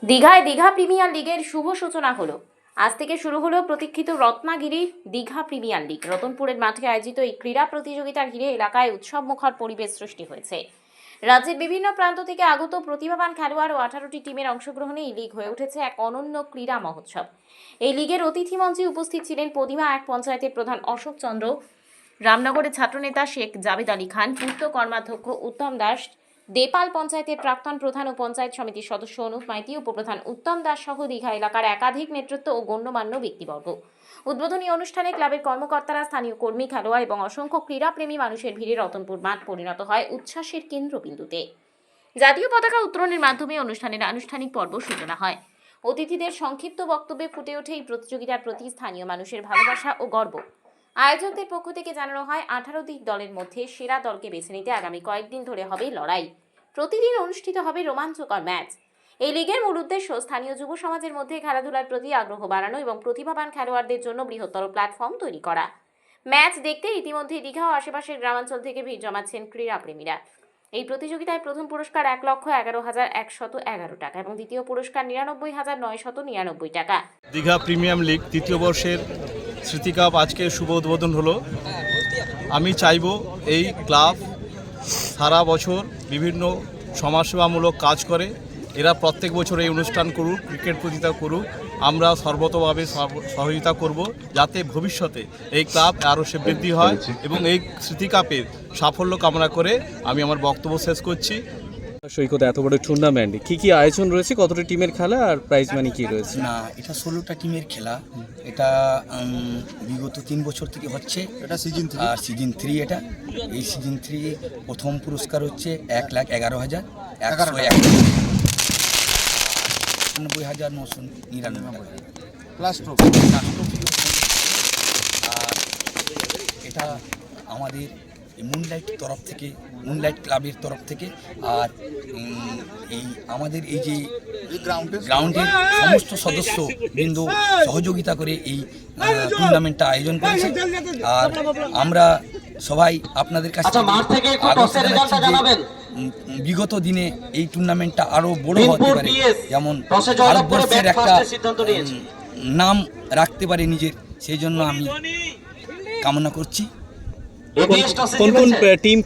দীঘায় দীঘা প্রিমিয়ার লিগের শুভ সূচনা হলো। আজ থেকে শুরু হলো প্রতীক্ষিত রত্নাগিরি দীঘা প্রিমিয়ার লিগ। রতনপুরের মাঠে আয়োজিত এই ক্রীড়া প্রতিযোগিতার ঘিরে এলাকায় উৎসবমুখর পরিবেশ সৃষ্টি হয়েছে। রাজ্যের বিভিন্ন প্রান্ত থেকে আগত প্রতিভাবান খেলোয়াড় ও 18টি টিমের অংশগ্রহণে এই লিগ হয়ে উঠেছে এক অনন্য ক্রীড়া মহোৎসব। এই লিগের অতিথি মঞ্চে উপস্থিত ছিলেন পদিমা এক পঞ্চায়েতের প্রধান অশোক চন্দ্র, রামনগরের ছাত্রনেতা শেখ জাবেদ আলী খান, পূর্ত কর্মাধ্যক্ষ উত্তম দাস, দেপাল পঞ্চায়েতের প্রাক্তন প্রধান ও পঞ্চায়েত সমিতির সদস্য অনুপ মাইতি, উপপ্রধান উত্তম দাস সহ দীঘা এলাকার একাধিক নেতৃত্ব ও গণ্যমান্য ব্যক্তিবর্গ। উদ্বোধনী অনুষ্ঠানে ক্লাবের কর্মকর্তারা, স্থানীয় কর্মী, খেলোয়াড় এবং অসংখ্য ক্রীড়াপ্রেমী মানুষের ভিড়ে রতনপুর মাঠ পরিণত হয় উচ্ছ্বাসের কেন্দ্রবিন্দুতে। জাতীয় পতাকা উত্তোলনের মাধ্যমে অনুষ্ঠানের আনুষ্ঠানিক পর্ব সূচনা হয়। অতিথিদের সংক্ষিপ্ত বক্তব্যে ফুটে ওঠে এই প্রতিযোগিতার প্রতি স্থানীয় মানুষের ভালোবাসা ও গর্ব। আয়োজকদের পক্ষ থেকে জানানো হয় 18টি দলের মধ্যে সেরা দলকে বেছে নিতে আগামী কয়েকদিন ধরে হবে লড়াই। প্রতিদিন অনুষ্ঠিত হবে রোমাঞ্চকর ম্যাচ। এই লিগের মূল উদ্দেশ্য স্থানীয় যুব সমাজের মধ্যে খেলাধুলার প্রতি আগ্রহ বাড়ানো এবং প্রতিভাবান খেলোয়াড়দের জন্য বৃহত্তর প্ল্যাটফর্ম তৈরি করা। ম্যাচ দেখতে ইতিমধ্যে দীঘা ও আশেপাশের গ্রামাঞ্চল থেকে ভিড় জমাচ্ছেন ক্রীড়াপ্রেমীরা। এই প্রতিযোগিতায় প্রথম পুরস্কার 1,11,111 টাকা এবং দ্বিতীয় পুরস্কার 99,999 টাকা। দীঘা প্রিমিয়াম লিগ তৃতীয় বর্ষের স্মৃতি কাপ আজকে শুভ উদ্বোধন হলো। আমি চাইব এই ক্লাব সারা বছর বিভিন্ন সমাজসেবামূলক কাজ করে, এরা প্রত্যেক বছর এই অনুষ্ঠান করুক, ক্রিকেট প্রতিযোগিতা করুক। আমরা সর্বতভাবে সহযোগিতা করব যাতে ভবিষ্যতে এই ক্লাব আরও সে বৃদ্ধি হয় এবং এই স্মৃতি কাপের সাফল্য কামনা করে আমি আমার বক্তব্য শেষ করছি। সৈকতে এত বড় টুর্নামেন্ট কি কি আয়োজন রয়েছে, কতটা টিমের খেলা আর প্রাইজ মানি কি রয়েছে? না, এটা 16টা টিমের খেলা। এটা বিগত 3 বছর থেকে হচ্ছে। এটা সিজন 3 আর সিজন 3। এটা এই সিজন 3 প্রথম পুরস্কার হচ্ছে 1,11,191,999 প্লাস ট্রফি। আর এটা আমাদের মুনলাইট তরফ থেকে, মুনলাইট ক্লাবের তরফ থেকে। আর এই আমাদের এই যে গ্রাউন্ডের সমস্ত সদস্য বৃন্দ সহযোগিতা করে এই টুর্নামেন্টটা আয়োজন করেছে। আর আমরা সবাই আপনাদের কাছে বিগত দিনে এই টুর্নামেন্টটা আরও বড় হতে পারে, যেমন ভারতবর্ষের একটা নাম রাখতে পারে নিজের, সেই জন্য আমি কামনা করছি। কোন কোন টিম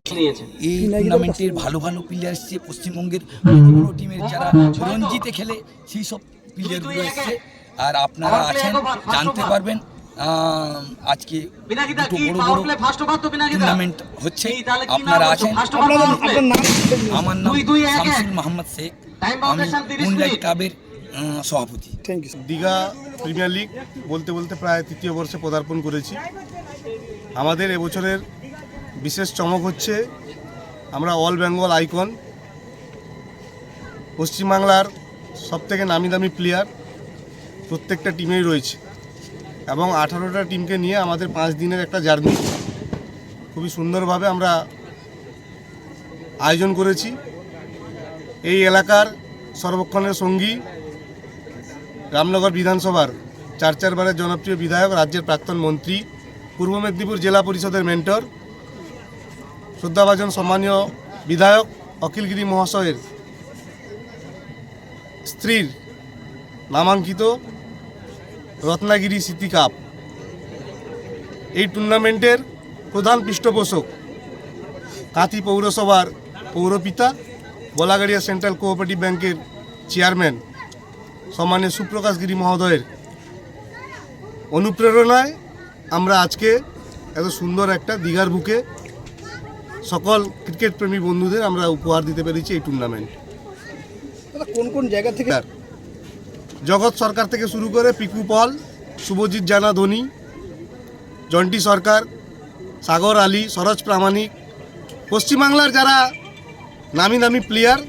এই টুর্নামেন্টের ভালো ভালো প্লেয়ার এসছে। পশ্চিমবঙ্গের বড় টিমের যারা রঞ্জিতে খেলে সেই সব প্লেয়ারগুলো এসছে। আর আপনারা আছেন, জানতে পারবেন আজকে দুটো বড় বড় টুর্নামেন্ট হচ্ছে। আপনারা আছেন। আমার নাম শামসুল মোহাম্মদ শেখ, আমি মুনলাইট ক্লাবের সভাপতি। Thank you. Digha premier league বলতে বলতে প্রায় তৃতীয় বর্ষে পদার্পণ করেছি। আমাদের এবছরের বিশেষ চমক হচ্ছে আমরা অল বেঙ্গল আইকন, পশ্চিমবাংলার সবথেকে নামি দামি প্লেয়ার প্রত্যেকটা টিমেই রয়েছে এবং 18টা টিমকে নিয়ে আমাদের 5 দিনের একটা জার্নি খুবই সুন্দরভাবে আমরা আয়োজন করেছি। এই এলাকার সর্বক্ষণের সঙ্গী, রামনগর বিধানসভার 4 বারের জনপ্রিয় বিধায়ক, রাজ্যের প্রাক্তন মন্ত্রী, পূর্ব মেদিনীপুর জেলা পরিষদের মেন্টর, শ্রদ্ধাভাজন সম্মানীয় বিধায়ক অখিলগিরি মহাশয়ের স্ত্রীর নামাঙ্কিত রত্নাগিরি স্মৃতি কাপ। এই টুর্নামেন্টের প্রধান পৃষ্ঠপোষক কাঁথি পৌরসভার পৌরপিতা, বলাগাড়িয়া সেন্ট্রাল কোঅপারেটিভ ব্যাংকের চেয়ারম্যান সম্মানীয় সুপ্রকাশ গিরি মহোদয়ের অনুপ্রেরণায় আমরা আজকে এত সুন্দর একটা দীঘার বুকে সকল ক্রিকেট প্রেমী বন্ধুদের আমরা উপহার দিতে পেরেছি এই টুর্নামেন্ট। কোন কোন জায়গা থেকে? জগৎ সরকার থেকে শুরু করে পিকু পল, শুভজিৎ জানা ধোনি, জন্টি সরকার, সাগর আলী, সরোজ প্রামাণিক, পশ্চিমবাংলার যারা নামি নামি প্লেয়ার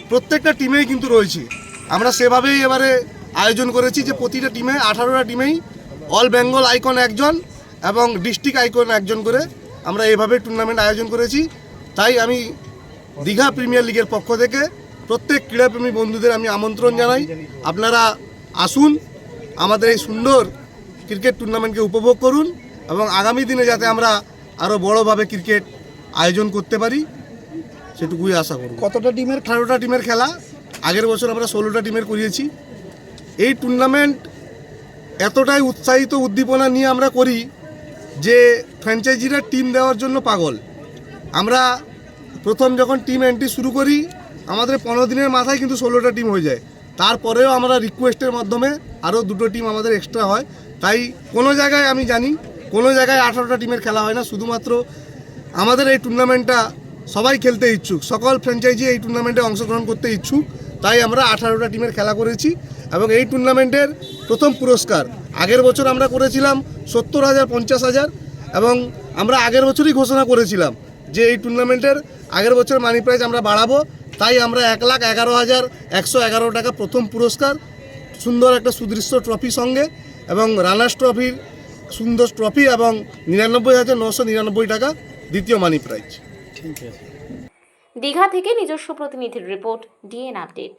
প্রত্যেকটা টিমেই কিন্তু রয়েছে। আমরা সেভাবেই এবারে আয়োজন করেছি যে প্রতিটা টিমে 18টা টিমেই অল বেঙ্গল আইকন একজন এবং ডিস্ট্রিক্ট আইকন একজন করে আমরা এভাবে টুর্নামেন্ট আয়োজন করেছি। তাই আমি দীঘা প্রিমিয়ার লিগের পক্ষ থেকে প্রত্যেক ক্রীড়াপ্রেমী বন্ধুদের আমি আমন্ত্রণ জানাই, আপনারা আসুন, আমাদের এই সুন্দর ক্রিকেট টুর্নামেন্টকে উপভোগ করুন এবং আগামী দিনে যাতে আমরা আরও বড়োভাবে ক্রিকেট আয়োজন করতে পারি সেটুকুই আশা করব। কতটা টিমের? 18টা টিমের খেলা আগের বছর আমরা 16টা টিমের করিয়েছি। এই টুর্নামেন্ট এতটাই উৎসাহিত উদ্দীপনা নিয়ে আমরা করি যে ফ্র্যাঞ্চাইজিরা টিম দেওয়ার জন্য পাগল। আমরা প্রথম যখন টিম এন্ট্রি শুরু করি আমাদের 15 দিনের মাথায় কিন্তু 16টা টিম হয়ে যায়। তারপরেও আমরা রিকোয়েস্টের মাধ্যমে আরও 2টো টিম আমাদের এক্সট্রা হয়। তাই কোনো জায়গায় আমি জানি কোনো জায়গায় 18টা টিমের খেলা হয় না। শুধুমাত্র আমাদের এই টুর্নামেন্টটা সবাই খেলতে ইচ্ছুক, সকল ফ্র্যাঞ্চাইজি এই টুর্নামেন্টে অংশগ্রহণ করতে ইচ্ছুক, তাই আমরা 18টা টিমের খেলা করেছি। এবং এই টুর্নামেন্টের প্রথম পুরস্কার আগের বছর আমরা করেছিলাম 70,000 50,000 এবং আমরা আগের বছরই ঘোষণা করেছিলাম যে এই টুর্নামেন্টের আগের বছর মানি প্রাইজ আমরা বাড়াবো। তাই আমরা 1,11,111 টাকা প্রথম পুরস্কার, সুন্দর একটা সুদৃশ্য ট্রফি সঙ্গে এবং রানার্স ট্রফির সুন্দর ট্রফি এবং 99,999 টাকা দ্বিতীয় মানি প্রাইজ। দীঘা থেকে নিজস্ব প্রতিনিধির রিপোর্ট, ডিএন আপডেট।